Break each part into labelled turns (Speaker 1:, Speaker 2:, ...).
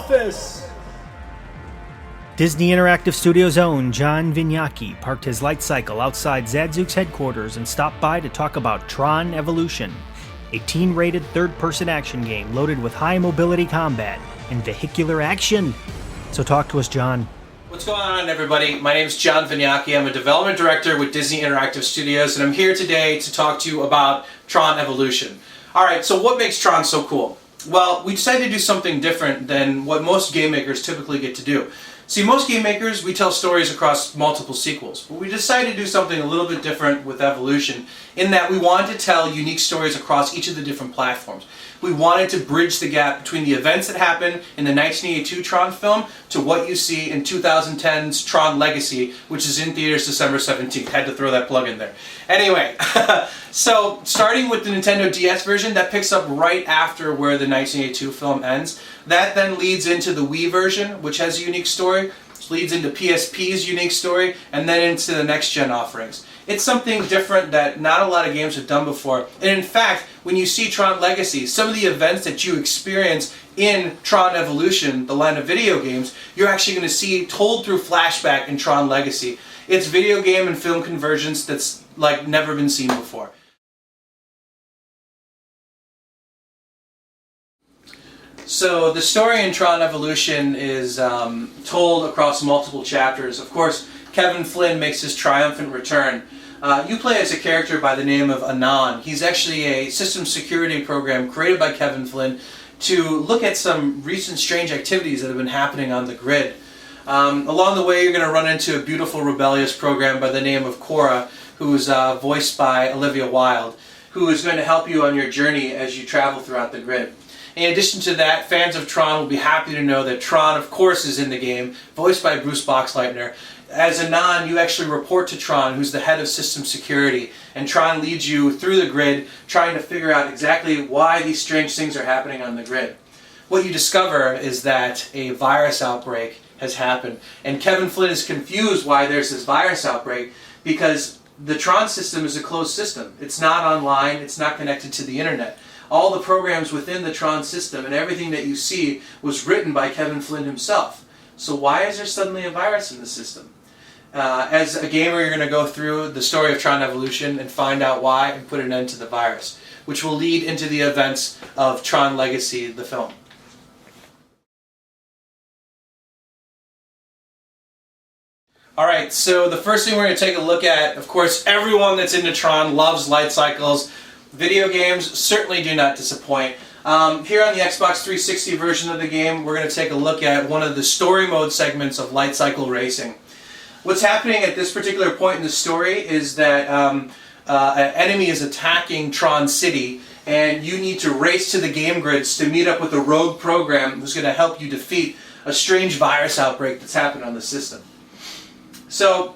Speaker 1: office!
Speaker 2: Disney Interactive Studios' own John Vignacchi parked his light cycle outside Zadzooks headquarters and stopped by to talk about Tron Evolution, a teen-rated third-person action game loaded with high-mobility combat and vehicular action. So talk to us, John.
Speaker 3: What's going on, everybody? My name is John Vignacchi. I'm a development director with Disney Interactive Studios, and I'm here today to talk to you about Tron Evolution. Alright, so what makes Tron so cool? Well, we decided to do something different than what most game makers typically get to do. See, most game makers, we tell stories across multiple sequels, but we decided to do something a little bit different with Evolution in that we wanted to tell unique stories across each of the different platforms. We wanted to bridge the gap between the events that happened in the 1982 Tron film to what you see in 2010's Tron Legacy, which is in theaters December 17th. Had to throw that plug in there. Anyway, so starting with the Nintendo DS version, that picks up right after where the 1982 film ends. That then leads into the Wii version, which has a unique story, which leads into PSP's unique story, and then into the next-gen offerings. It's something different that not a lot of games have done before. And in fact, when you see Tron Legacy, some of the events that you experience in Tron Evolution, the line of video games, you're actually going to see told through flashback in Tron Legacy. It's video game and film convergence that's like never been seen before. So the story in Tron Evolution is told across multiple chapters. Of course, Kevin Flynn makes his triumphant return. You play as a character by the name of Anon. He's actually a system security program created by Kevin Flynn to look at some recent strange activities that have been happening on the grid. Along the way, you're going to run into a beautiful rebellious program by the name of Cora, who's voiced by Olivia Wilde, who is going to help you on your journey as you travel throughout the grid. In addition to that, fans of Tron will be happy to know that Tron, of course, is in the game, voiced by Bruce Boxleitner. As Anon, you actually report to Tron, who's the head of system security, and Tron leads you through the grid, trying to figure out exactly why these strange things are happening on the grid. What you discover is that a virus outbreak has happened, and Kevin Flynn is confused why there's this virus outbreak because the Tron system is a closed system. It's not online, it's not connected to the internet. All the programs within the Tron system and everything that you see was written by Kevin Flynn himself. So why is there suddenly a virus in the system? As a gamer, you're going to go through the story of Tron Evolution and find out why and put an end to the virus, which will lead into the events of Tron Legacy, the film. Alright, so the first thing we're going to take a look at, of course, everyone that's into Tron loves light cycles. Video games certainly do not disappoint. Here on the Xbox 360 version of the game, we're going to take a look at one of the story mode segments of light cycle racing. What's happening at this particular point in the story is that an enemy is attacking Tron City, and you need to race to the game grids to meet up with a rogue program who's going to help you defeat a strange virus outbreak that's happened on the system. So,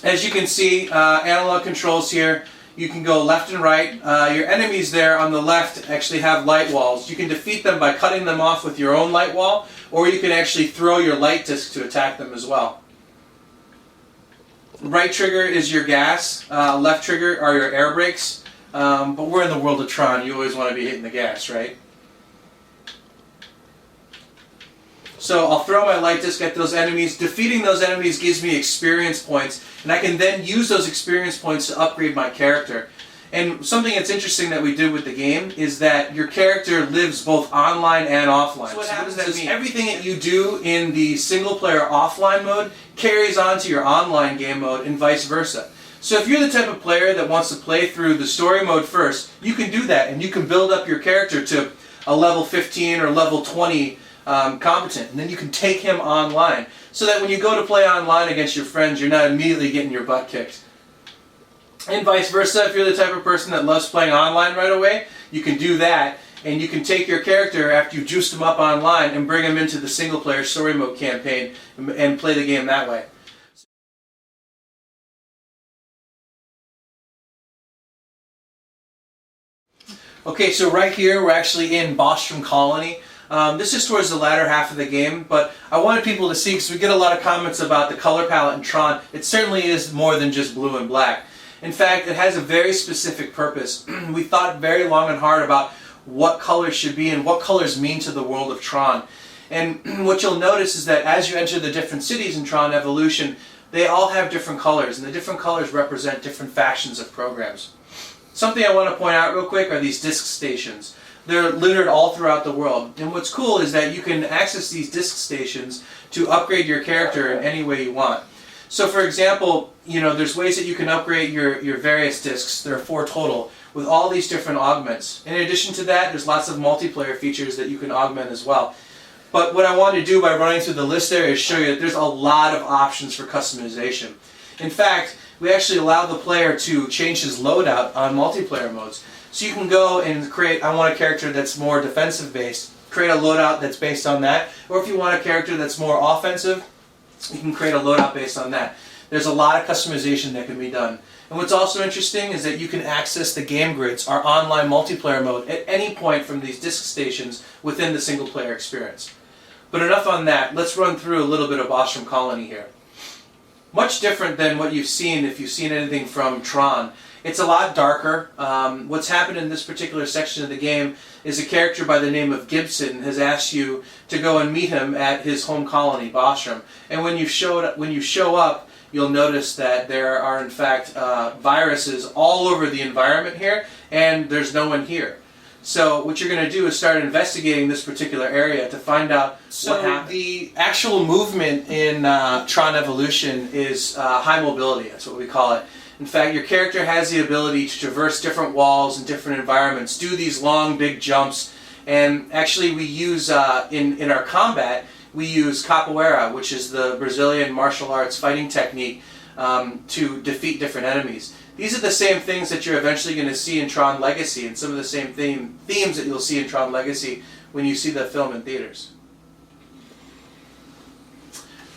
Speaker 3: as you can see, analog controls here. You can go left and right. Your enemies there on the left actually have light walls. You can defeat them by cutting them off with your own light wall, or you can actually throw your light disc to attack them as well. Right trigger is your gas, left trigger are your air brakes, but we're in the world of Tron, you always want to be hitting the gas, right? So I'll throw my light disc at those enemies. Defeating those enemies gives me experience points, and I can then use those experience points to upgrade my character. And something that's interesting that we did with the game is that your character lives both online and offline. So what happens is everything that you do in the single-player offline mode carries on to your online game mode and vice versa. So if you're the type of player that wants to play through the story mode first, you can do that, and you can build up your character to a level 15 or level 20 competent, and then you can take him online, so that when you go to play online against your friends, you're not immediately getting your butt kicked. And vice versa, if you're the type of person that loves playing online right away, you can do that, and you can take your character after you've juiced him up online and bring him into the single-player story mode campaign and play the game that way. Okay, so right here we're actually in Bostrom Colony. This is towards the latter half of the game, but I wanted people to see, because we get a lot of comments about the color palette in Tron. It certainly is more than just blue and black. In fact, it has a very specific purpose. We thought very long and hard about what colors should be and what colors mean to the world of Tron. And what you'll notice is that as you enter the different cities in Tron Evolution, they all have different colors, and the different colors represent different factions of programs. Something I want to point out real quick are these disk stations. They're littered all throughout the world, and what's cool is that you can access these disk stations to upgrade your character in any way you want. So for example, there's ways that you can upgrade your various discs. There are 4 total, with all these different augments. In addition to that, there's lots of multiplayer features that you can augment as well. But what I want to do by running through the list there is show you that there's a lot of options for customization. In fact, we actually allow the player to change his loadout on multiplayer modes. So you can go and create, I want a character that's more defensive based, create a loadout that's based on that. Or if you want a character that's more offensive, you can create a loadout based on that. There's a lot of customization that can be done. And what's also interesting is that you can access the game grids, our online multiplayer mode, at any point from these disk stations within the single player experience. But enough on that, let's run through a little bit of Bostrom Colony here. Much different than what you've seen if you've seen anything from Tron. It's a lot darker. What's happened in this particular section of the game is a character by the name of Gibson has asked you to go and meet him at his home colony, Bostrom. And when you show up, you'll notice that there are in fact viruses all over the environment here, and there's no one here. So what you're going to do is start investigating this particular area to find out what happened. The actual movement in Tron Evolution is high mobility, that's what we call it. In fact, your character has the ability to traverse different walls and different environments, do these long, big jumps, and actually we use, in our combat, we use capoeira, which is the Brazilian martial arts fighting technique, to defeat different enemies. These are the same things that you're eventually going to see in Tron Legacy, and some of the same themes that you'll see in Tron Legacy when you see the film in theaters.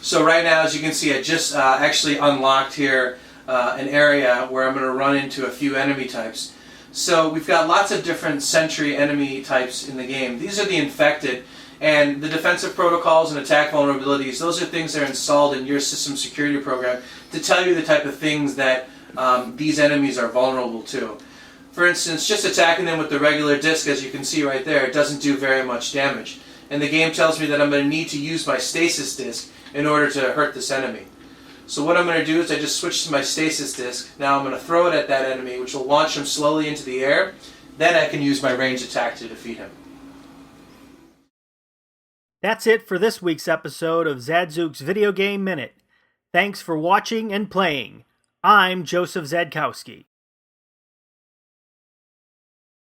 Speaker 3: So right now, as you can see, I just actually unlocked here an area where I'm going to run into a few enemy types. So we've got lots of different sentry enemy types in the game. These are the infected, and the defensive protocols and attack vulnerabilities, those are things that are installed in your system security program to tell you the type of things that these enemies are vulnerable to. For instance, just attacking them with the regular disc, as you can see right there, it doesn't do very much damage. And the game tells me that I'm going to need to use my stasis disc in order to hurt this enemy. So what I'm going to do is I just switch to my stasis disc. Now I'm going to throw it at that enemy, which will launch him slowly into the air. Then I can use my ranged attack to defeat him.
Speaker 2: That's it for this week's episode of Zadzooks Video Game Minute. Thanks for watching and playing. I'm Joseph Zadkowski.